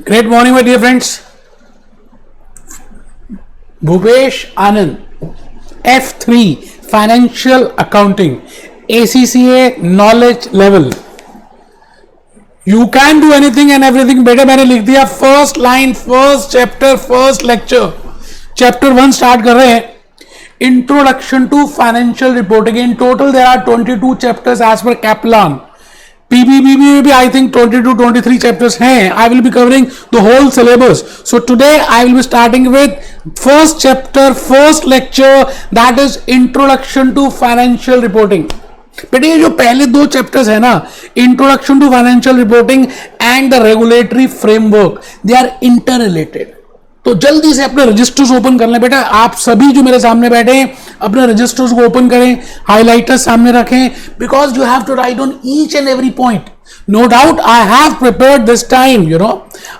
Great morning, my dear friends. Bhupesh Anand, F3 Financial Accounting, ACCA knowledge level. You can do anything and everything better. मैंने लिख दिया first line, first chapter, first lecture. Chapter 1 start कर रहे हैं. Introduction to financial reporting. In total there are 22 chapters as per Kaplan. PBB में भी I think 22-23 chapters हैं. I will be covering the whole syllabus. So today I will be starting with first chapter, first lecture, that is introduction to financial reporting. बेटे ये जो पहले दो chapters है ना, introduction to financial reporting and the regulatory framework, they are interrelated. तो जल्दी से अपने रजिस्टर्स ओपन कर लें. बेटा आप सभी जो मेरे सामने बैठे हैं अपने रजिस्टर्स को ओपन करें, हाइलाइटर्स सामने रखें, because you have to write on each and every point. No doubt I have prepared this time, you know,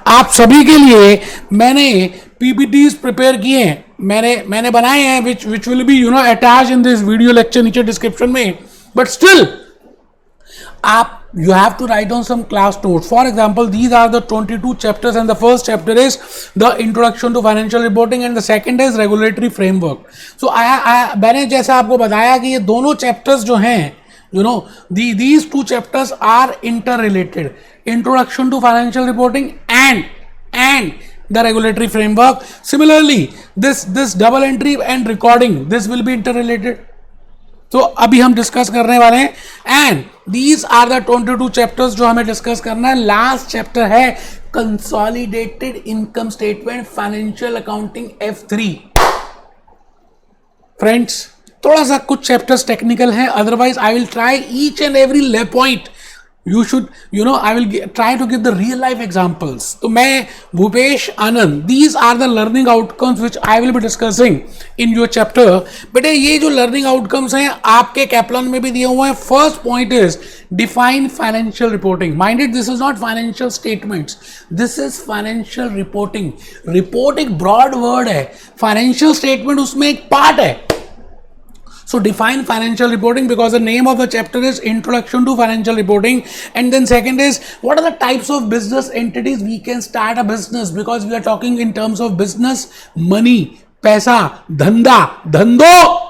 आप सभी के लिए मैंने पीपीटीज प्रिपेयर किए हैं, मैंने बनाए हैं, which will be you know attach in this video lecture नीचे डिस्क्रिप्शन में. But still you have to write down some class notes. For example, these are the 22 chapters and the first chapter is the introduction to financial reporting and the second is regulatory framework. So मैंने जैसा आपको बताया कि ये दोनों chapters जो हैं, you know, these two chapters are interrelated. Introduction to financial reporting and the regulatory framework. Similarly, this double entry and recording, this will be interrelated. तो अभी हम डिस्कस करने वाले हैं and these are the 22 chapters जो हमें discuss करना है. लास्ट चैप्टर है consolidated income statement financial accounting F3. Friends थोड़ा सा कुछ चैप्टर्स टेक्निकल हैं, otherwise I will try each and every point. You should, you know, I will try to give the real life examples. तो मैं भूपेश आनंद, these are the learning outcomes which I will be discussing in your chapter. बेटे ये जो learning outcomes हैं आपके Caplan में भी दिए हुए हैं. First point is define financial reporting. Mind it, this is not financial statements. This is financial reporting. Report एक broad word है, financial statement उसमें एक part है. So define financial reporting because the name of the chapter is Introduction to Financial Reporting. And then second is what are the types of business entities we can start a business, because we are talking in terms of business, money, पैसा, धंधा, धंधो.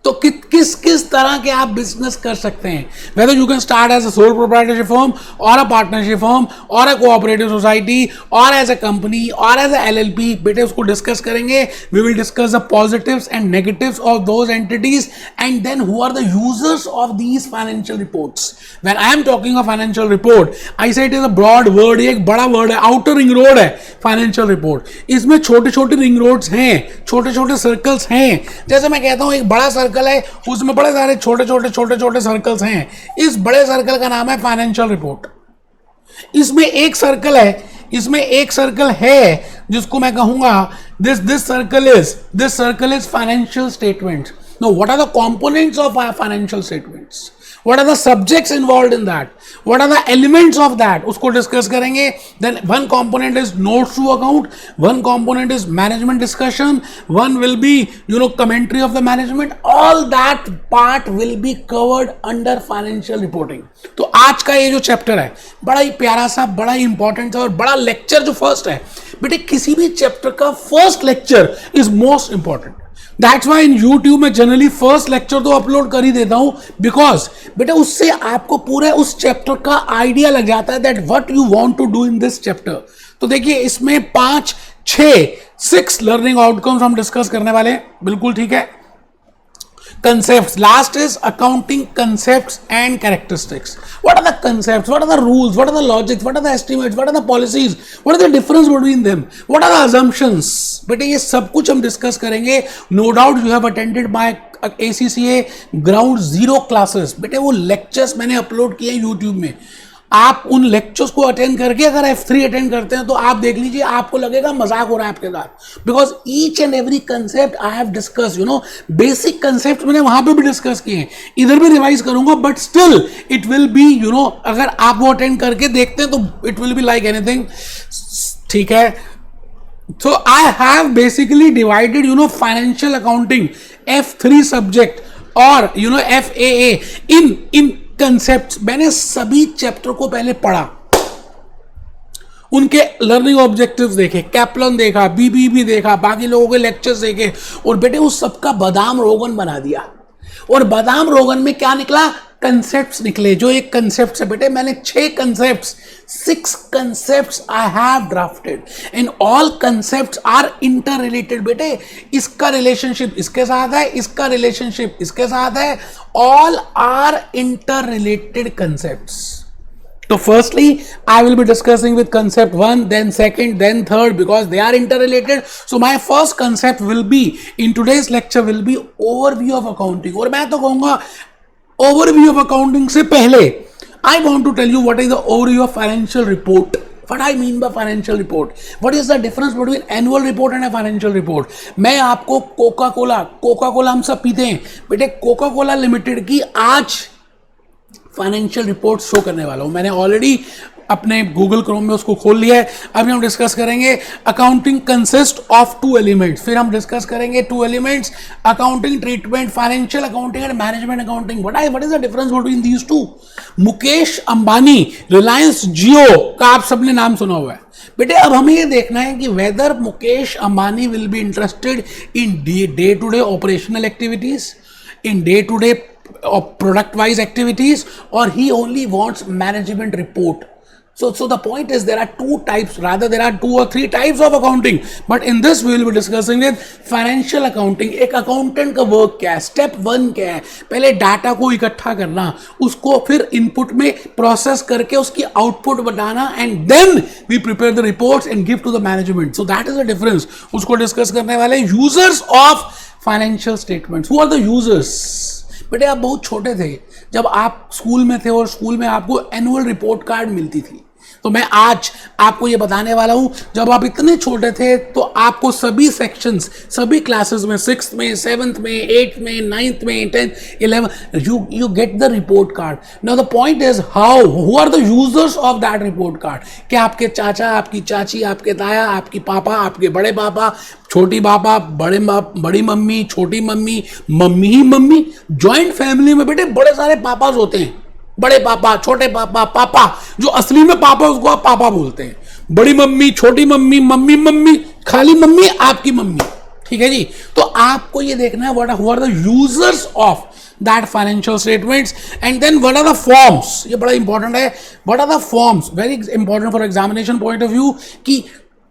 तो किस किस तरह के आप business कर सकते हैं. Whether you can start as a sole proprietorship firm or a partnership firm or a cooperative society or as a company or as a LLP. बेटे उसको डिस्कस करेंगे. We will discuss the positives and negatives of those entities and then who are the users of these financial reports. When I am talking of financial report, I say it is a broad word, एक बड़ा word है, outer ring road है financial report. इसमें छोटे छोटे ring roads हैं, छोटे छोटे सर्कल्स हैं. जैसे मैं कहता हूं एक बड़ा सर्कल है, उसमें बड़े सारे छोटे छोटे सर्कल्स हैं. इस बड़े सर्कल का नाम है फाइनेंशियल रिपोर्ट. इसमें एक सर्कल है जिसको मैं कहूंगा this circle is financial statements. Now, what are the components of our financial statements? What are the subjects involved in that? What are the elements of that? उसको डिस्कस करेंगे. Then one component is notes to account, one component is management discussion, one will be, you know, commentary of the management. All that part will be covered under financial reporting. तो आज का ये जो chapter है बड़ा ही प्यारा सा, बड़ा ही इंपॉर्टेंट था और बड़ा लेक्चर जो फर्स्ट है. बेटे किसी भी चैप्टर का first lecture is most important. That's why in YouTube में जनरली फर्स्ट लेक्चर तो अपलोड कर ही देता हूं, बिकॉज बेटा उससे आपको पूरे उस चैप्टर का आइडिया लग जाता है that what you want to do in this chapter. तो देखिए इसमें 6 लर्निंग आउटकम्स हम डिस्कस करने वाले हैं. बिल्कुल ठीक है. Concepts. Last is accounting concepts and characteristics. What are the concepts? What are the rules? What are the logics? What are the estimates? What are the policies? What are the difference between them? What are the assumptions? बेटे ये सब कुछ हम discuss करेंगे. No doubt you have attended my ACCA Ground Zero classes. बेटे वो lectures मैंने upload किए हैं YouTube में. आप उन लेक्चर्स को अटेंड करके अगर F3 अटेंड करते हैं तो आप देख लीजिए, आपको लगेगा मजाक हो रहा है आपके साथ. Because each and every concept I have discuss, you know, basic concept मैंने वहां पे भी डिस्कस किए हैं, इधर भी रिवाइज करूंगा. But still it will be, you know, अगर आप वो अटेंड करके देखते हैं तो it will be like anything. ठीक है. So I have basically divided, you know, financial accounting F3 subject or, you know, FAA in concepts. मैंने सभी चैप्टर को पहले पढ़ा उनके लर्निंग ऑब्जेक्टिव्स देखे, कैप्लन देखा, बीबीबी देखा, बाकी लोगों के लेक्चर्स देखे, और बेटे उस सबका बादाम रोगन बना दिया। और बादाम रोगन में क्या निकला? कंसेप्ट्स निकले। जो एक कंसेप्ट से बेटे मैंने 6 concepts, 6 concepts I have drafted and all concepts are interrelated. बेटे इसका रिलेशनशिप इसके साथ है, इसका रिलेशनशिप इसके साथ है, all are interrelated concepts. So firstly, I will be discussing with concept 1, then second, then third, because they are interrelated. So my first concept will be, in today's lecture will be overview of accounting. और मैं तो कहूँगा overview of accounting से पहले I want to tell you what is the overview of financial report. What I mean by financial report? What is the difference between annual report and a financial report? मैं आपको Coca Cola हम सब पीते हैं बेटे, Coca Cola limited की आज financial report show करने वाला हूं। मैंने ऑलरेडी अपने गूगल क्रोम में उसको खोल लिया है। अभी हम डिस्कस करेंगे अकाउंटिंग कंसिस्ट ऑफ 2 एलिमेंट्स। फिर हम डिस्कस करेंगे 2 elements, accounting treatment, financial accounting and management accounting. What is the difference between these two? Mukesh Ambani, Reliance Jio का आप सबने नाम सुना हुआ है बेटे। अब हमें ये देखना है कि whether Mukesh Ambani will be interested in day to day operational activities, in day-to-day product-wise activities, or he only wants management report. So the point is there are 2 types, rather there are 2 or 3 types of accounting, but in this we will be discussing with financial accounting. एक accountant का work क्या है, step 1 क्या है? पहले data को इकट्ठा करना, उसको फिर इनपुट में प्रोसेस करके उसकी आउटपुट बताना, and then we prepare the reports and give to the management. So that is the difference. उसको डिस्कस करने वाले users of financial statements. Who are the users? बेटे आप बहुत छोटे थे जब आप स्कूल में थे और स्कूल में आपको एनुअल रिपोर्ट कार्ड मिलती थी। तो मैं आज आपको ये बताने वाला हूं, जब आप इतने छोटे थे तो आपको सभी सेक्शंस, सभी क्लासेस में 6th में, 7th में, 8th में, 9th में, 10th, 11th, you get the report card. Now the point is who are the users of that report card? क्या आपके चाचा, आपकी चाची, आपके ताया, आपकी पापा, आपके बड़े पापा, छोटी पापा, बड़ी मम्मी, छोटी मम्मी, मम्मी ही मम्मी। ज्वाइंट फैमिली में बेटे बड़े सारे पापाज होते हैं, बड़े पापा, छोटे पापा, पापा जो असली में पापा उसको आप पापा बोलते हैं, बड़ी मम्मी, छोटी मम्मी, मम्मी मम्मी, खाली मम्मी आपकी मम्मी। ठीक है जी। तो आपको ये देखना है what are the users of that financial statements, and then what are the forms. ये बड़ा इंपॉर्टेंट है, what are the forms, very important for examination point of view, कि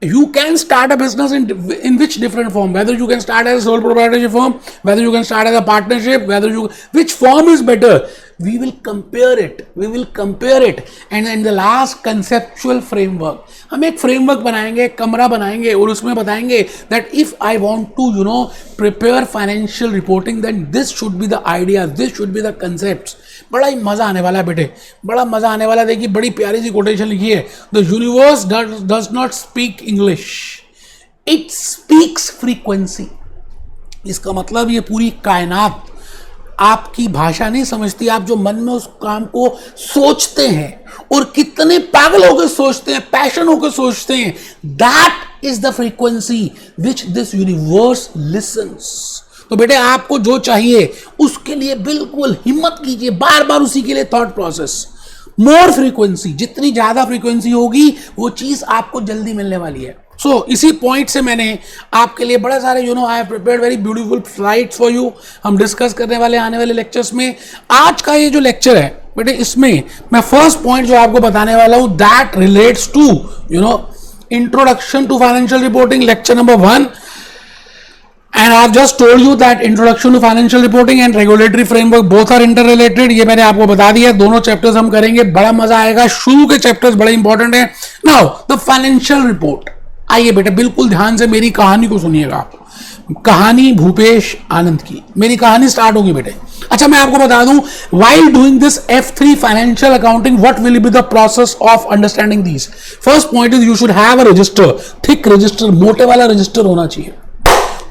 you can start a business in which different form, whether you can start as a sole proprietorship firm, whether you can start as a partnership, which form is better, we will compare it and in the last conceptual framework हम एक framework बनाएंगे, कमरा बनाएंगे और उसमें बताएंगे that if I want to prepare financial reporting, then this should be the idea, this should be the concepts। बड़ा ही मजा आने वाला है बेटे, बड़ा मजा आने वाला है। देखिए बड़ी प्यारी सी कोटेशन लिखी है, the universe does not speak English, it speaks frequency. इसका मतलब ये पूरी कायनात आपकी भाषा नहीं समझती, आप जो मन में उस काम को सोचते हैं और कितने पागल होकर सोचते हैं, पैशन होकर सोचते हैं, that is the frequency which this universe lessons. तो बेटे आपको जो चाहिए उसके लिए बिल्कुल हिम्मत कीजिए, बार बार उसी के लिए थॉट प्रोसेस, मोर फ्रीक्वेंसी, जितनी ज्यादा फ्रीक्वेंसी होगी वो चीज आपको जल्दी मिलने वाली है। सो इसी पॉइंट से मैंने आपके लिए बड़े सारे आई have prepared very beautiful slides for you, हम डिस्कस करने वाले आने वाले लेक्चर्स में। आज का ये जो लेक्चर है बेटे, इसमें मैं फर्स्ट पॉइंट जो आपको बताने वाला हूं, that relates to introduction to financial reporting, lecture number 1। And I have just told you that introduction to financial reporting and regulatory framework both are interrelated। ये मैंने आपको बता दिया, दोनों चैप्टर्स हम करेंगे, बड़ा मजा आएगा। शुरू के चैप्टर्स बड़े इंपॉर्टेंट हैं। Now the financial report. आइए बेटा बिल्कुल ध्यान से मेरी कहानी को सुनिएगा आप, कहानी भूपेश आनंद की। मेरी कहानी स्टार्ट होगी बेटे। अच्छा मैं आपको बता दूं, while doing this F3 financial accounting, what will be the process of understanding these? First point is you should have a register, thick register, मोटे वाला रजिस्टर होना चाहिए,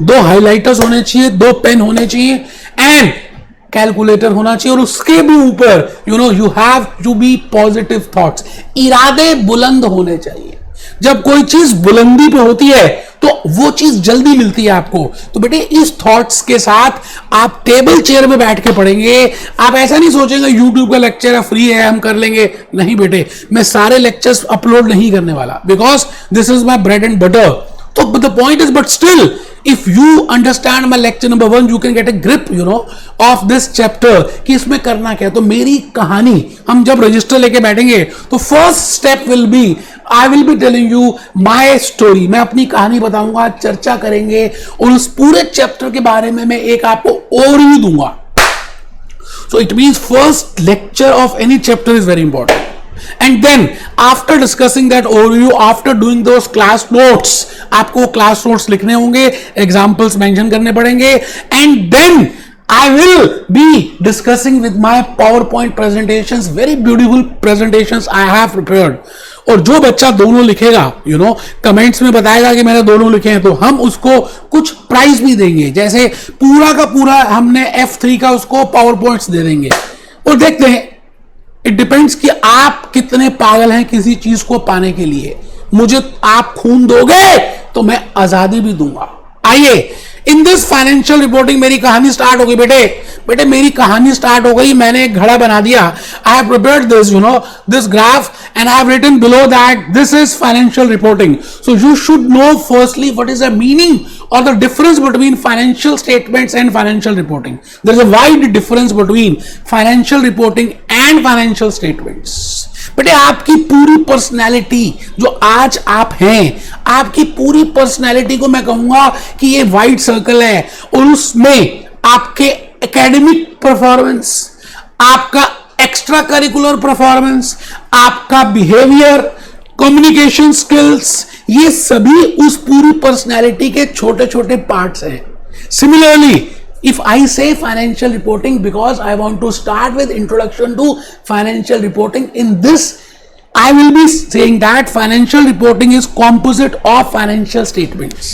2 हाइलाइटर्स होने चाहिए, 2 पेन होने चाहिए एंड कैलकुलेटर होना चाहिए, और उसके भी ऊपर you have to be positive thoughts, इरादे बुलंद होने चाहिए। जब कोई चीज बुलंदी पे होती है तो तो वो चीज जल्दी मिलती है आपको। तो बेटे इस थॉट्स के साथ आप टेबल चेयर में बैठ के पढ़ेंगे। आप ऐसा नहीं सोचेंगे यूट्यूब का लेक्चर है, फ्री है, हम कर लेंगे। नहीं बेटे, मैं सारे लेक्चर्स अपलोड नहीं करने वाला, because this is my bread and butter. तो the point is, but still if you understand my lecture number 1, you can get a grip of this chapter कि इसमें करना क्या है। तो मेरी कहानी, हम जब रजिस्टर लेके बैठेंगे तो first step will be, I will be telling you my story. मैं अपनी कहानी बताऊंगा, चर्चा करेंगे और उस पूरे चैप्टर के बारे में मैं एक आपको ओवरव्यू दूंगा। So it means first lecture of any chapter is very important. And then after discussing that overview, after doing those class notes, आपको class notes लिखने होंगे, examples mention करने पड़ेंगे, and then I will be discussing with my PowerPoint presentations, very beautiful presentations I have prepared. और जो बच्चा दोनों लिखेगा, कमेंट्स में बताएगा कि मैंने दोनों लिखे हैं, तो हम उसको कुछ प्राइज भी देंगे। जैसे पूरा का पूरा हमने F3 का उसको पावर पॉइंट्स दे देंगे। और देखते हैं, इट डिपेंड्स कि आप कितने पागल हैं किसी चीज को पाने के लिए। मुझे आप खून दोगे तो मैं आजादी भी दूंगा। आइए, इन दिस फाइनेंशियल रिपोर्टिंग मेरी कहानी स्टार्ट हो गई। बेटे मेरी कहानी स्टार्ट हो गई। मैंने एक घड़ा बना दिया। I have prepared this this graph and I have written below that this is financial reporting. So you should know firstly what is the meaning or the difference between financial statements and financial reporting. There is a wide difference between financial reporting and financial statements. बेटे आपकी पूरी personality जो आज आप हैं, आपकी पूरी personality को मैं कहूंगा कि ये वाइट सर्कल है, और उसमें आपके एकेडमिक परफॉर्मेंस, आपका एक्स्ट्रा करिकुलर परफॉर्मेंस, आपका बिहेवियर, कम्युनिकेशन स्किल्स, ये सभी उस पूरी पर्सनैलिटी के छोटे छोटे पार्ट्स हैं। Similarly, if I say financial reporting, because I want to start with introduction to financial reporting, in this I will be saying that financial reporting is composite of financial statements.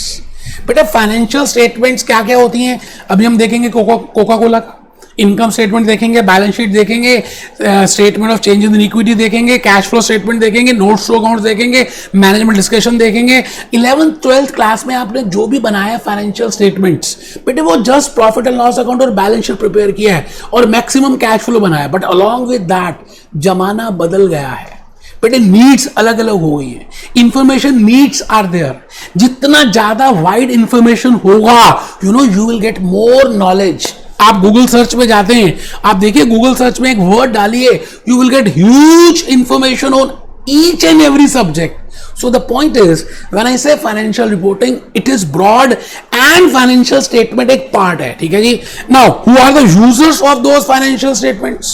बेटा financial statements क्या क्या होती हैं अभी हम देखेंगे। Coca Cola का income statement देखेंगे, बैलेंस शीट देखेंगे, statement of change in equity देखेंगे, कैश फ्लो स्टेटमेंट देखेंगे, नोट्स टू अकाउंट्स देखेंगे, मैनेजमेंट डिस्कशन देखेंगे। 11th 12th क्लास में आपने जो भी बनाया फाइनेंशियल स्टेटमेंट्स, बेटे वो just profit and loss account और बैलेंस शीट प्रिपेयर किया है और मैक्सिमम कैश फ्लो बनाया। बट अलॉन्ग विद दैट जमाना बदल गया है बेटे, नीड्स अलग अलग हो गई है, इंफॉर्मेशन नीड्स आर देयर। जितना ज्यादा वाइड इंफॉर्मेशन होगा, you will get more knowledge. आप गूगल सर्च में जाते हैं, आप देखिए गूगल सर्च में एक वर्ड डालिए, you will gate huge information on each and every subject. So the point is, when I say financial reporting, it is broad and financial statement एक part है, ठीक है जी. Now, who are the users of those financial statements?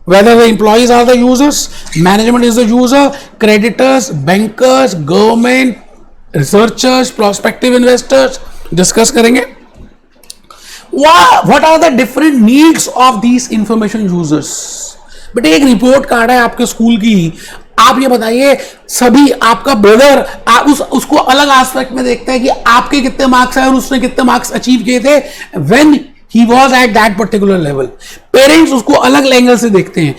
Whether the employees are the users, management is the user, creditors, bankers, government, researchers, prospective investors, discuss करेंगे. What are the different needs of these information users? बेटे एक report card है आपके school की, आप ये बताइए सभी आपका ब्रदर उसको अलग एस्पेक्ट में देखता है कि आपके कितने मार्क्स आए और उसने कितने मार्क्स अचीव किए थे when he was at that particular level. Parents उसको अलग एंगल से देखते हैं,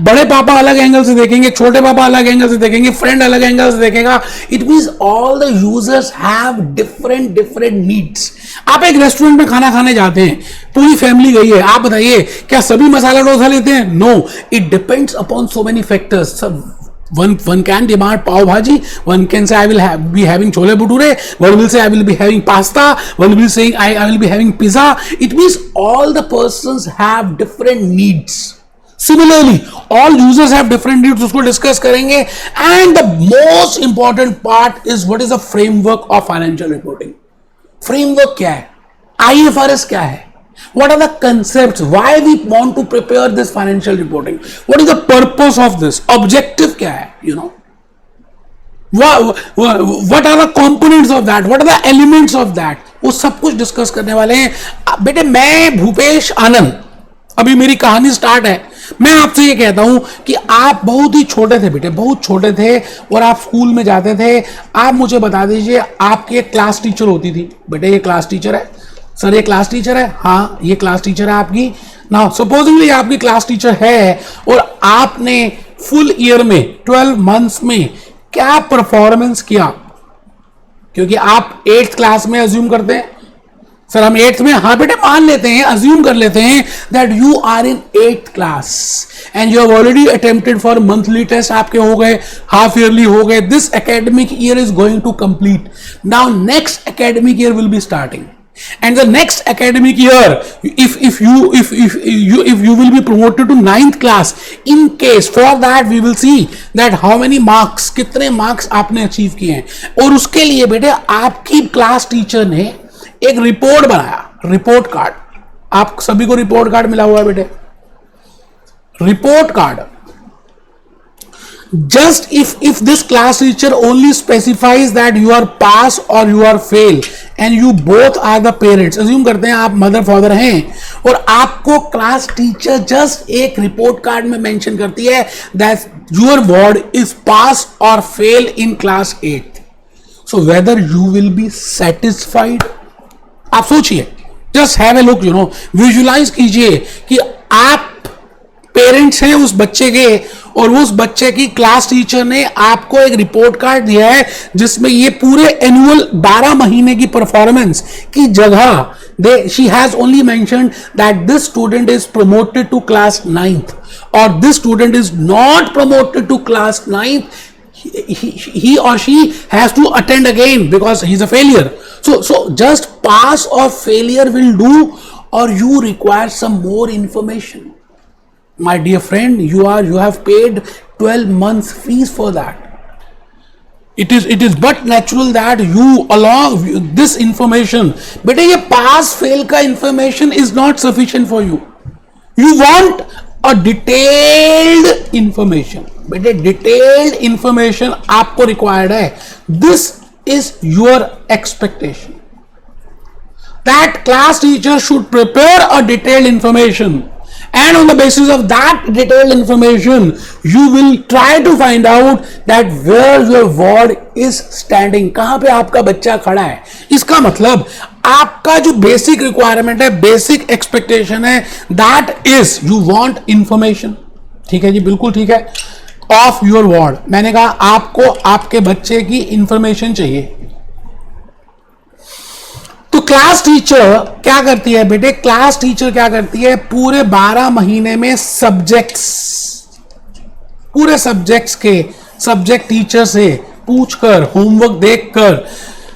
बड़े पापा अलग एंगल से देखेंगे, छोटे पापा अलग एंगल से देखेंगे, फ्रेंड अलग एंगल से देखेगा. It means all the users have different needs. आप एक रेस्टोरेंट में खाना खाने जाते हैं, पूरी फैमिली गई है, आप बताइए क्या सभी मसाला डोसा लेते हैं? No, it depends upon so many factors. One can demand pav bhaji, one can say I will be having chole bhature, one will say I will be having pasta, one will say I will be having pizza. It means all the persons have different needs. Similarly, all users have different needs. उसको discuss करेंगे. And the most important part is what is the framework of financial reporting. Framework क्या है? IFRS क्या है? What are the concepts? Why we want to prepare this financial reporting? What is the purpose of this? Objective क्या है? You know, what are the components of that? What are the elements of that? वो सब कुछ discuss करने वाले हैं. बेटे मैं भूपेश आनंद, अभी मेरी कहानी स्टार्ट है. मैं आपसे ये कहता हूं कि आप बहुत ही छोटे थे बेटे, बहुत छोटे थे और आप स्कूल में जाते थे. आप मुझे बता दीजिए, आपकी एक क्लास टीचर होती थी. बेटे ये क्लास टीचर है सर, ये क्लास टीचर है. हाँ, ये क्लास टीचर है आपकी. नाउ सपोजिंगली आपकी क्लास टीचर है और आपने फुल ईयर में 12 मंथ्स में क्या परफॉर्मेंस किया, क्योंकि आप 8th क्लास में अज्यूम करते हैं, सर हम 8th में, हाँ बेटे मान लेते हैं, अज्यूम कर लेते हैं that you are in 8th class and you have already attempted for monthly test, आपके हो गए, हाफ ईयरली हो गए, this academic year is going to complete, now next academic year will be starting. And the next academic year, if you will be promoted to 9th class, in case for that we will see that how many marks, कितने marks आपने achieve किए हैं. और उसके लिए बेटे आपकी class teacher ने एक रिपोर्ट बनाया, रिपोर्ट कार्ड. आप सभी को रिपोर्ट कार्ड मिला हुआ है बेटे, report card. Just if this class teacher only specifies that you are pass or you are fail and you both are the parents, assume करते हैं आप मदर फादर हैं और आपको क्लास टीचर जस्ट एक रिपोर्ट कार्ड में mention करती है that your ward is pass or fail in class 8th, so whether you will be satisfied. आप सोचिए, just have a look, you know, visualise कीजिए कि आप पेरेंट्स हैं उस बच्चे के और उस बच्चे की क्लास टीचर ने आपको एक रिपोर्ट कार्ड दिया है जिसमें ये पूरे एनुअल 12 महीने की परफॉर्मेंस की जगह she has only mentioned that this student is promoted to class 9th और this student is not promoted to class 9th. He or she has to attend again because he's a failure. So just pass or failure will do, or you require some more information. My dear friend, you have paid 12 months fees for that. It is but natural that you along this information, beta ye pass fail ka information is not sufficient for you. You want a detailed information. beta detailed information aapko required hai. This is your expectation. That class teacher should prepare a detailed information. And on the basis of that detailed information, you will try to find out that where your ward is standing. कहां पे आपका बच्चा खड़ा है. इसका मतलब आपका जो बेसिक रिक्वायरमेंट है, बेसिक एक्सपेक्टेशन है, that is you want information. ठीक है जी, बिल्कुल ठीक है. ऑफ योर वार्ड, मैंने कहा आपको आपके बच्चे की इंफॉर्मेशन चाहिए. तो क्लास टीचर क्या करती है बेटे, क्लास टीचर क्या करती है, पूरे 12 महीने में सब्जेक्ट्स, पूरे सब्जेक्ट्स के सब्जेक्ट टीचर से पूछकर, होमवर्क देखकर,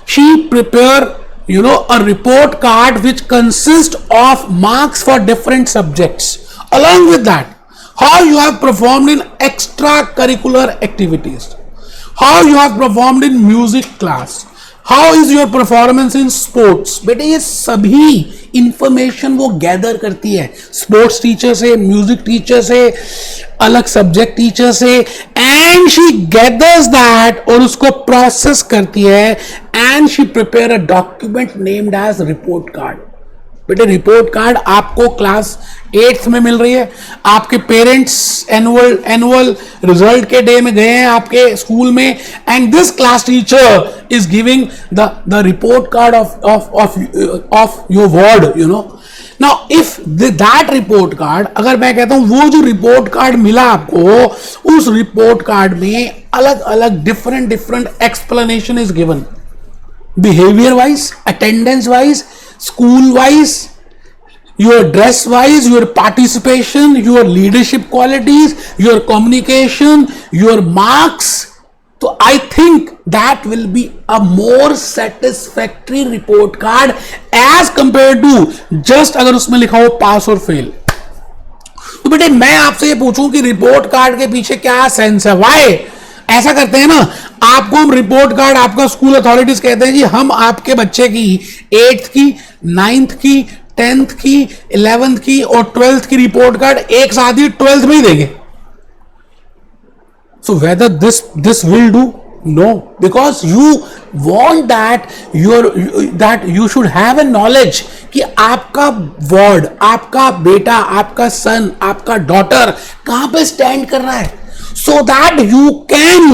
she prepare a report card which consists of marks for different subjects. Along with that, how you have performed in extracurricular activities, how you have performed in music class, how is your performance in sports. बेटे ये सभी information वो gather करती है sports teacher से, music teacher से, अलग subject teacher से, एंड शी गैदर्स दैट और उसको प्रोसेस करती है and she prepare a document named as report card. बेटे रिपोर्ट कार्ड आपको क्लास 8th में मिल रही है. आपके पेरेंट्स एनुअल रिजल्ट के डे में गए हैं आपके स्कूल में, and this class teacher is giving the report card of your ward, you know. Now if that report card, अगर मैं कहता हूं वो जो रिपोर्ट कार्ड मिला आपको, उस रिपोर्ट कार्ड में अलग अलग different explanation is given, behaviour wise, attendance wise, school wise, your dress wise, your participation, your leadership qualities, your communication, your marks. So I think that will be a more satisfactory report card as compared to just अगर उसमें लिखा हो पास और fail. तो बेटे मैं आपसे ये पूछूं कि रिपोर्ट कार्ड के पीछे क्या सेंस है, वाई ऐसा करते हैं ना. आपको हम रिपोर्ट कार्ड, आपका स्कूल अथॉरिटीज कहते हैं जी हम आपके बच्चे की 8th की, 9th की, 10th की, 11th की और 12th की रिपोर्ट कार्ड एक साथ ही 12th में ही देंगे. So whether this will do, no, because you want that you should have a knowledge कि आपका वार्ड, आपका बेटा, आपका सन, आपका डॉटर कहां पे स्टैंड कर रहा है. So that you can,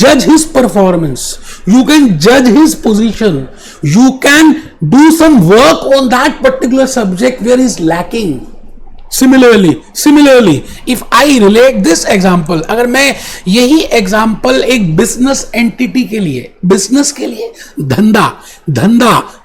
judge his performance, you can judge his position, you can do some work on that particular subject where he's lacking. Similarly, if I relate this example, अगर मैं यही example एक business entity के लिए, business के लिए,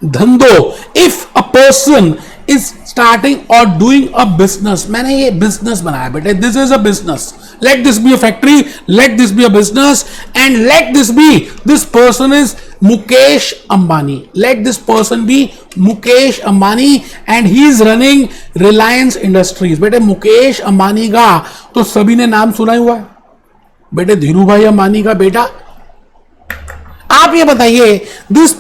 धंधो, if a person is starting और डूइंग अ बिजनेस, मैंने ये बिजनेस बनाया बेटे, this is a business, let this be a factory, let this be a business, and let this be, this person is Mukesh Ambani, let this person be Mukesh Ambani and he is running Reliance Industries. बेटे मुकेश अंबानी का तो सभी ने नाम सुना हुआ है बेटे, धीरू भाई अंबानी का बेटा। आप ये बताइए, this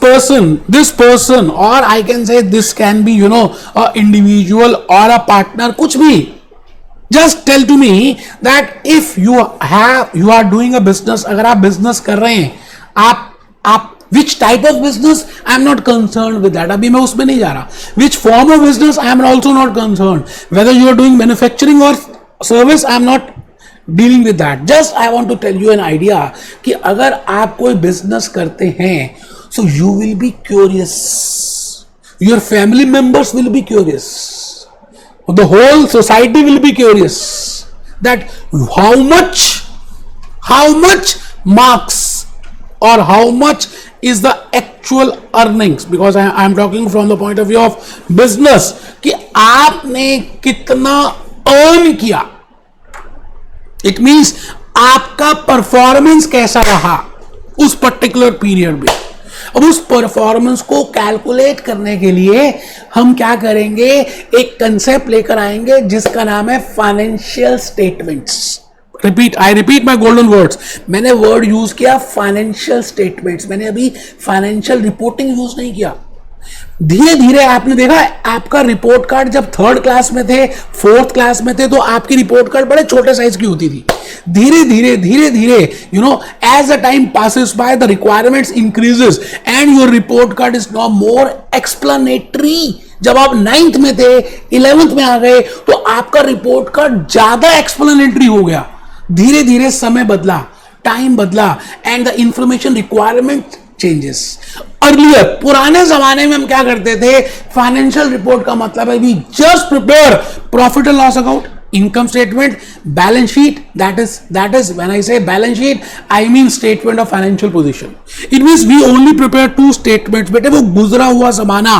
person or I can say this can be a individual or a partner, कुछ भी, just tell to me that if you are doing a business, अगर आप business कर रहे हैं, आप which type of business, I am not concerned with that, अभी मैं उसमें नहीं जा रहा, which form of business, I am also not concerned, whether you are doing manufacturing or service, I am not dealing with that, just I want to tell you an idea कि अगर आप कोई business करते हैं, so you will be curious, your family members will be curious, the whole society will be curious that how much marks or how much is the actual earnings, because I am talking from the point of view of business कि आपने कितना earn किया, it means आपका performance कैसा रहा उस particular period में। अब उस परफॉर्मेंस को कैलकुलेट करने के लिए हम क्या करेंगे, एक कंसेप्ट लेकर आएंगे जिसका नाम है financial statements. I repeat my golden words, मैंने वर्ड यूज किया फाइनेंशियल स्टेटमेंट्स, मैंने अभी फाइनेंशियल रिपोर्टिंग यूज नहीं किया। धीरे धीरे आपने देखा, आपका रिपोर्ट कार्ड जब 3rd क्लास में थे, 4th क्लास में थे, तो आपकी रिपोर्ट कार्ड बड़े छोटे साइज की होती थी। धीरे धीरे as the time passes by, the requirements increases and your report card is now more explanatory. जब आप 9th में थे, 11th में आ गए, तो आपका रिपोर्ट कार्ड ज्यादा एक्सप्लेनेटरी हो गया। धीरे धीरे समय बदला, टाइम बदला and the information requirement changes. Earlier, पुराने जमाने में हम क्या करते थे, फाइनेंशियल रिपोर्ट का मतलब है we just prepare profit and loss account, income statement, balance sheet, that is when I say balance sheet, I mean statement of financial position. It means we only prepare 2 statements. बेटे वो गुजरा हुआ जमाना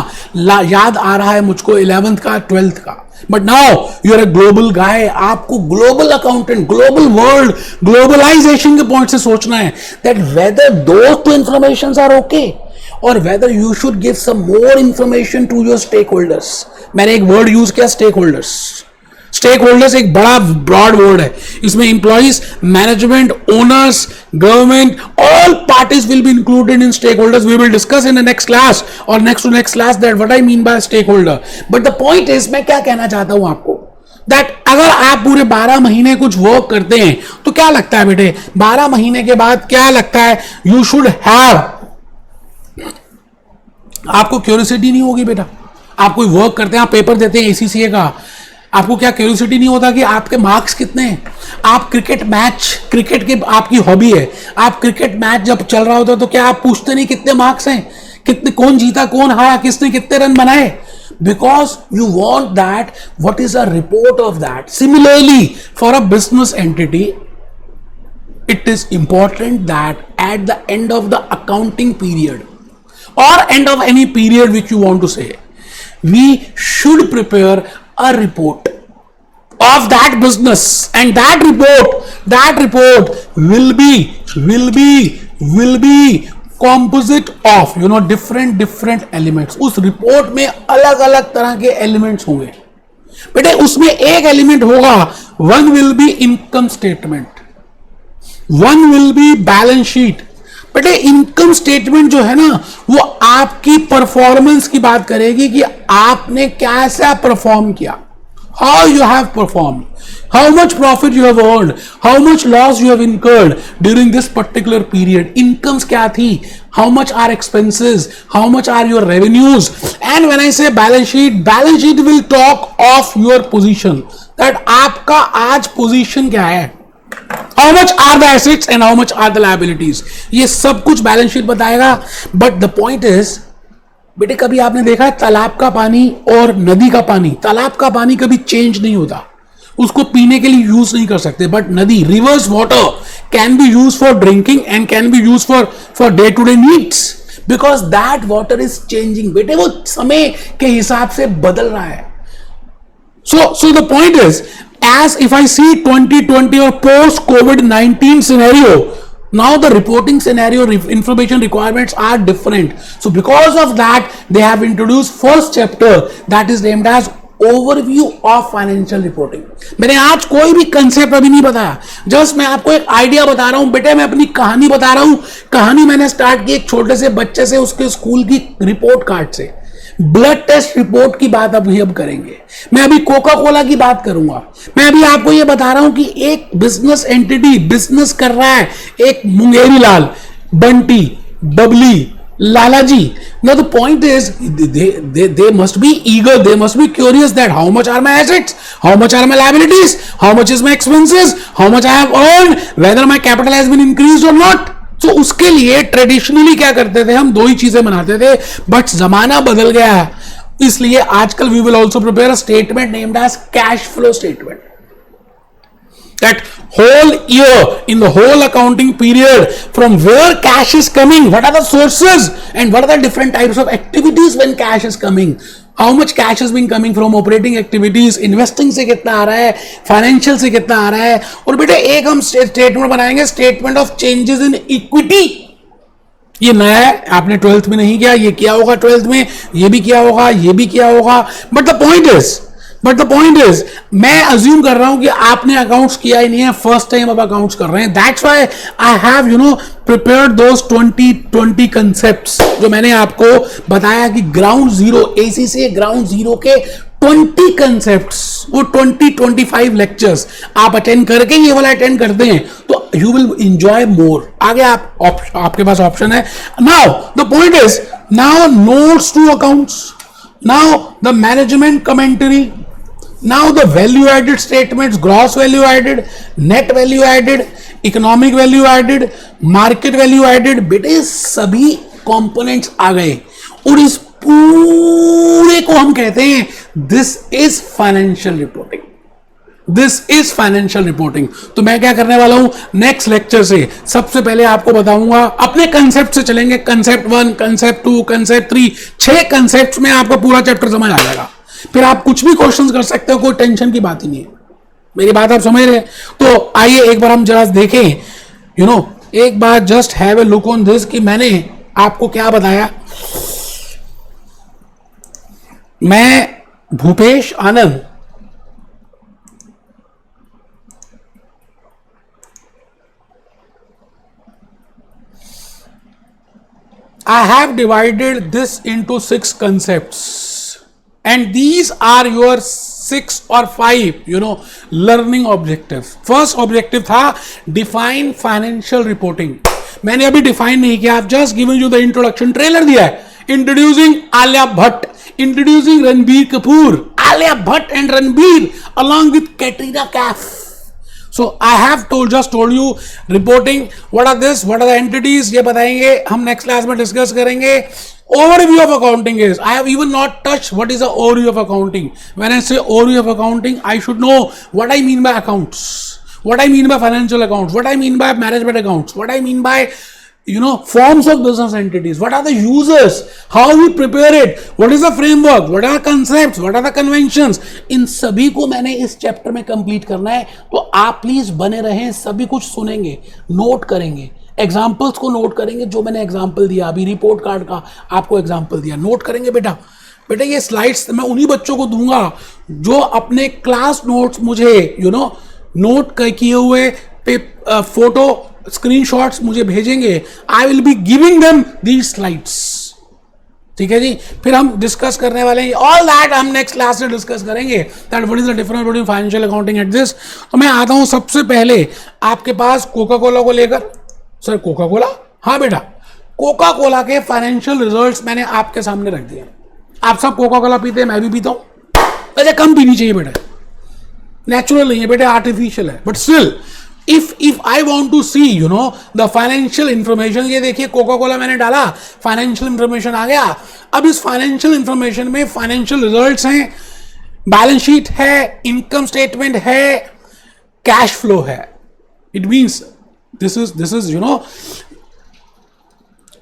याद आ रहा है मुझको 11th का, 12th का। But now you are a global guy, आपको global accountant, global world, globalization के point से सोचना है that whether those 2 informations are okay or whether you should give some more information to your stakeholders. मैंने एक word use किया, stakeholders. Stakeholders एक बड़ा ब्रॉड वर्ड है, इसमें employees, management, owners, government, all parties will be included in stakeholders. We will discuss in the next class और next to next class that what I mean by stakeholder. But the point is, मैं क्या कहना चाहता हूं आपको, that अगर आप पूरे 12 महीने कुछ वर्क करते हैं तो क्या लगता है बेटे, 12 महीने के बाद क्या लगता है, यू शुड हैव, आपको क्यूरियोसिटी नहीं होगी बेटा। आप कोई वर्क करते हैं, आप पेपर देते हैं ACCA का, आपको क्या क्यूरियोसिटी नहीं होता कि आपके मार्क्स कितने हैं। आप क्रिकेट मैच, क्रिकेट की आपकी हॉबी है, आप क्रिकेट मैच जब चल रहा होता है तो क्या आप पूछते नहीं कितने मार्क्स हैं, कितने, कौन जीता, कौन हारा, किसने कितने रन बनाए, because you want that, what is a report of that. Similarly for a business entity, it is important that at the end of the accounting period or end of any period which you want to say, we should prepare a report of that business, and that report will be composite of different elements. उस report में अलग अलग तरह के elements होंगे बेटे। उसमें एक एलिमेंट होगा, one will be income statement, one will be balance sheet। बेटे इनकम स्टेटमेंट जो है ना, वो आपकी परफॉर्मेंस की बात करेगी कि आपने कैसा परफॉर्म किया, how you have perform, how much profit you have earned, how much loss you have incurred during this particular period, incomes क्या थी, how much are expenses, how much are your revenues. And when I say balance sheet will talk of your position, that आपका आज position क्या है, how much are the assets and how much are the liabilities, ये सब कुछ balance sheet बताएगा। But the point is, बेटे कभी आपने देखा है तालाब का पानी और नदी का पानी, तालाब का पानी कभी चेंज नहीं होता, उसको पीने के लिए यूज नहीं कर सकते, बट नदी rivers water can be use for drinking and can be use for day to day needs, because that water is changing. बेटे वो समय के हिसाब से बदल रहा है। So the point is, as if I see 2020 or post COVID-19 scenario, now the reporting scenario information requirements are different. So because of that, they have introduced first chapter that is named as overview of financial reporting. मैंने आज कोई भी concept अभी नहीं बताया, just मैं आपको एक आइडिया बता रहा हूं। बेटे मैं अपनी कहानी बता रहा हूं। कहानी मैंने स्टार्ट की एक छोटे से बच्चे से, उसके स्कूल की रिपोर्ट कार्ड से। ब्लड टेस्ट रिपोर्ट की बात अभी अब करेंगे। मैं अभी कोका कोला की बात करूंगा। मैं अभी आपको यह बता रहा हूं कि एक बिजनेस एंटिटी बिजनेस कर रहा है, एक मुंगेरी लाल, Bunty, Babli, Lalaji. Now the point is they must be eager, they must be curious that how much are my assets, how much are my liabilities, how much is my expenses, how much I have earned, whether my capital has been increased or not. तो उसके लिए traditionally क्या करते थे, हम दो ही चीजें बनाते थे, बट जमाना बदल गया है, इसलिए आजकल we will also prepare a statement named as cash flow statement. That whole year, in the whole accounting period, from where cash is coming, what are the sources and what are the different types of activities when cash is coming, how much cash is being coming from operating activities, investing से कितना आ रहा है, financial से कितना आ रहा है। और बेटे एक हम स्टेटमेंट बनाएंगे, statement of changes in equity. ये नया है, आपने 12th में नहीं किया, ये किया होगा 12th में, ये भी किया होगा, ये भी किया होगा, बट द पॉइंट इज मैं अज्यूम कर रहा हूं कि आपने अकाउंट्स किया ही नहीं है, फर्स्ट टाइम आप अकाउंट्स कर रहे हैं। That's why I have prepared those 2020 concepts जो मैंने आपको बताया कि ground zero, ACC ground zero के 20 कंसेप्ट्स, वो 20-25 लेक्चर्स आप अटेंड करके ये वाला अटेंड करते हैं तो यू विल एंजॉय मोर। आगे आपके पास ऑप्शन है। Now the point is, now notes to accounts, now the management commentary, now the value added statements, gross value added, net value added, economic value added, market value added, बेटे सभी components आ गए और इस पूरे को हम कहते हैं this is financial reporting. This is financial reporting. तो मैं क्या करने वाला हूं नेक्स्ट लेक्चर से, सबसे पहले आपको बताऊंगा, अपने कंसेप्ट से चलेंगे, कंसेप्ट 1, कंसेप्ट 2, कंसेप्ट 3, 6 कंसेप्ट में आपको पूरा चैप्टर समझ आ जाएगा। फिर आप कुछ भी क्वेश्चंस कर सकते हो, कोई टेंशन की बात ही नहीं है। मेरी बात आप समझ रहे हैं? तो आइए एक बार हम जरा देखें, एक बार just have a look on this कि मैंने आपको क्या बताया। मैं भूपेश आनंद I have divided this into 6 concepts and these are your 6 or 5 learning objectives. First objective था define financial reporting. मैंने अभी डिफाइन नहीं किया, I've just given you the introduction, trailer दिया है, introducing Alia Bhatt, introducing Ranbir Kapoor, Alia Bhatt and Ranbir along with Katrina Kaif. So I have just told you reporting, what are this, what are the entities, ये बताएंगे हम next class में discuss करेंगे। Overview of accounting is, I have even not touched what is the overview of accounting. When I say overview of accounting, I should know what I mean by accounts, what I mean by financial accounts, what I mean by management accounts, what I mean by forms of business entities, what are the users, how we prepare it, what is the framework, what are the concepts, what are the conventions, इन सभी को मैंने इस chapter में complete करना है। तो आप please बने रहें, सभी कुछ सुनेंगे, नोट करेंगे, एग्जाम्पल्स को नोट करेंगे, जो मैंने एग्जाम्पल दिया अभी रिपोर्ट कार्ड का आपको एग्जाम्पल दिया, नोट करेंगे बेटा। ये स्लाइड्स मैं उन्हीं बच्चों को दूंगा जो अपने क्लास नोट्स मुझे नोट किए हुए फोटो स्क्रीनशॉट्स मुझे भेजेंगे। आई will be giving them these slides, ठीक है जी। फिर हम डिस्कस करने वाले हैं ऑल दैट, हम नेक्स्ट क्लास में डिस्कस करेंगे that what is the difference between financial accounting at this. तो मैं आता हूं सबसे पहले आपके पास कोका कोला को लेकर। सर कोका कोला, हाँ बेटा, कोका कोला के फाइनेंशियल रिजल्ट्स मैंने आपके सामने रख दिए। आप सब कोका कोला पीते हैं, मैं भी पीता हूं, वैसे कम पीनी चाहिए बेटा, नेचुरल नहीं है बेटा, आर्टिफिशियल है, but still if I want to see the financial information, ये देखिए कोका कोला मैंने डाला, फाइनेंशियल इंफॉर्मेशन आ गया. अब इस फाइनेंशियल इंफॉर्मेशन में फाइनेंशियल रिजल्ट्स हैं, बैलेंस शीट है, इनकम स्टेटमेंट है, कैश फ्लो है. It means this is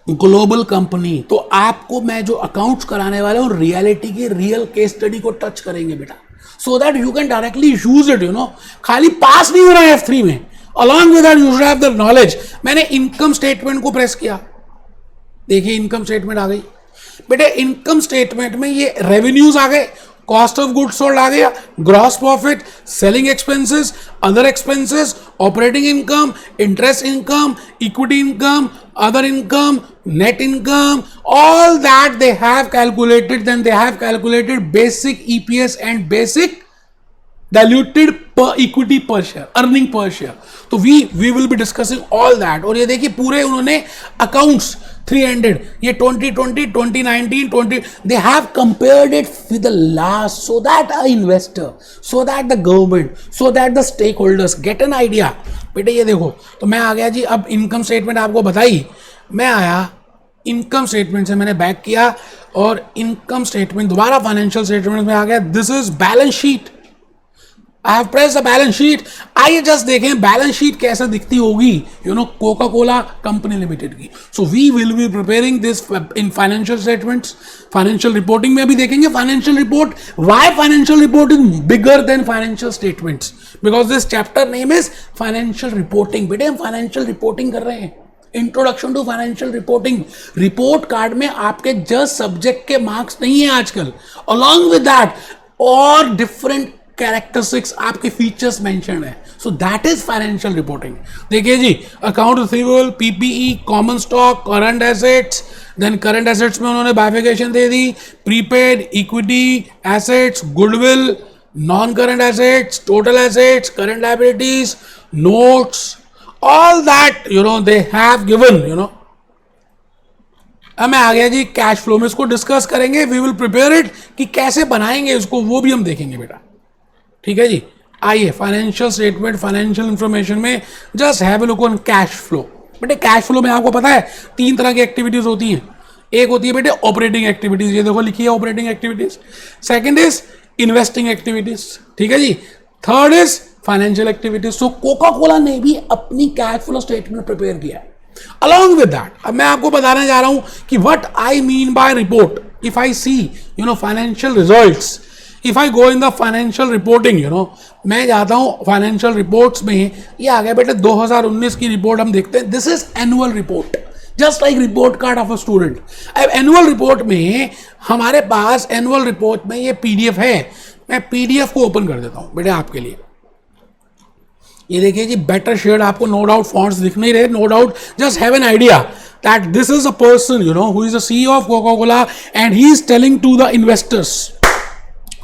global company. तो आपको मैं जो अकाउंट्स कराने वाला हूं रियलिटी की रियल केस स्टडी को टच करेंगे बेटा, so that you can directly use it. खाली पास नहीं हो रहा है F3 में, along with that you should have the knowledge. मैंने इनकम स्टेटमेंट को प्रेस किया, देखिए इनकम स्टेटमेंट आ गई बेटे. इनकम स्टेटमेंट में ये रेवेन्यूज आ गए, कॉस्ट ऑफ गुड्स सोल्ड आ गया, gross profit, selling expenses, other expenses, operating income, interest income, equity income, other income, net income, all that they have calculated. Then they have calculated basic EPS and basic diluted per equity per share, earning per share. तो we will be discussing all that. और ये देखिए पूरे उन्होंने accounts 300, ये 2020, 2019, 20, they have compared it with the last, so that a investor, so that the government, so that the stakeholders get an idea. बेटे ये देखो, तो मैं आ गया जी. अब इनकम स्टेटमेंट आपको बताई, मैं आया इनकम स्टेटमेंट से मैंने बैक किया और इनकम स्टेटमेंट दोबारा फाइनेंशियल स्टेटमेंट में आ गया. This is balance sheet. I have pressed the balance sheet. आइए जस्ट देखें बैलेंस शीट कैसे दिखती होगी कोका कोला कंपनी लिमिटेड की. So we will be preparing this in financial statements. Financial reporting में भी देखेंगे financial report. Why financial report is bigger than financial statements? Because this chapter name is financial reporting. बेटे हम financial reporting कर रहे हैं, introduction to financial reporting. Report card में आपके जस्ट सब्जेक्ट के मार्क्स नहीं है आजकल, अलॉन्ग विद दैट और डिफरेंट कैरेक्टरिस्टिक्स आपके फीचर्स मेंशन है. So that is financial reporting. देखिए जी, account receivable, PPE, common stock, current assets. Then current assets में उन्होंने बाइफिकेशन दे दी, prepaid, equity assets, goodwill, non current assets, total assets, current liabilities, notes, all that they have given. अब मैं आ गया जी cash flow में, इसको डिस्कस करेंगे. वी विल प्रिपेयर इट कि कैसे बनाएंगे इसको, वो भी हम देखेंगे बेटा. ठीक है जी. आइए फाइनेंशियल स्टेटमेंट, फाइनेंशियल इंफॉर्मेशन में just have a look on cash flow. बेटे कैश फ्लो में आपको पता है 3 तरह की एक्टिविटीज होती हैं. एक होती है बेटे ऑपरेटिंग एक्टिविटीज, ये देखो लिखी है operating activities. Second is investing activities. ठीक है जी. Third is financial activities. So Coca Cola ने भी अपनी कैश फ्लो स्टेटमेंट प्रिपेयर किया है. अलॉन्ग विद दैट अब मैं आपको बताने जा रहा हूं कि what I mean by report. If I see financial results, if I go in the financial reporting, मैं जाता हूं फाइनेंशियल रिपोर्ट्स में. ये आ गया बेटे 2019 की रिपोर्ट हम देखते हैं. This is annual report, just like report card of a student. अब एनुअल रिपोर्ट में हमारे पास एनुअल रिपोर्ट में ये पीडीएफ है. मैं पीडीएफ को ओपन कर देता हूं बेटे आपके लिए. ये देखिए जी बेटर शेड, आपको नो डाउट फॉन्ट्स दिख नहीं रहे, no doubt. Just have an idea that this is a person who is the CEO of Coca Cola and he is telling to the investors,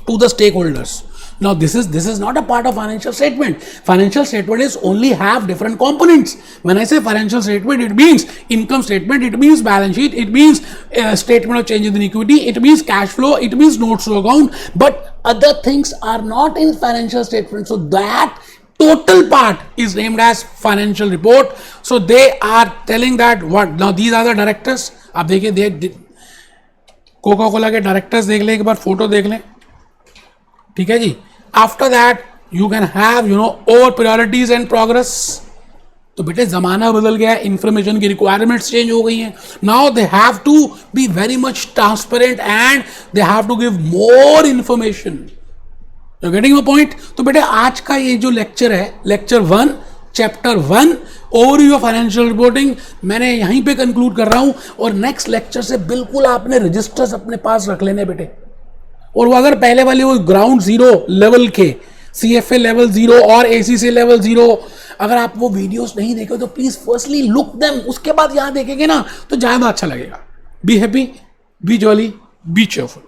to the stakeholders. Now this is not a part of financial statement. Financial statement is only have different components. When I say financial statement, it means income statement, it means balance sheet, it means statement of changes in equity, it means cash flow, it means notes to account, but other things are not in financial statement. So that total part is named as financial report. So they are telling that what. Now these are the directors. आप देखिए Coca Cola के directors देख लें, एक बार photo देख लें. ठीक है जी. After that you can have over priorities and progress. तो बेटे जमाना बदल गया है, इंफॉर्मेशन की रिक्वायरमेंट्स चेंज हो गई हैं. Now they have to be very much transparent and they have to give more information. You getting my point. तो बेटे आज का ये जो लेक्चर है, lecture 1 chapter 1 overview of financial reporting, मैंने यहीं पे कंक्लूड कर रहा हूं. और नेक्स्ट लेक्चर से बिल्कुल आपने रजिस्टर्स अपने पास रख लेने बेटे. और वो अगर पहले वाले वो ग्राउंड जीरो लेवल के CFA लेवल 0 और ACC लेवल 0, अगर आप वो वीडियोस नहीं देखे तो प्लीज फर्स्टली लुक देम, उसके बाद यहां देखेंगे ना तो ज्यादा अच्छा लगेगा. Be happy, B jolly, B cheerful.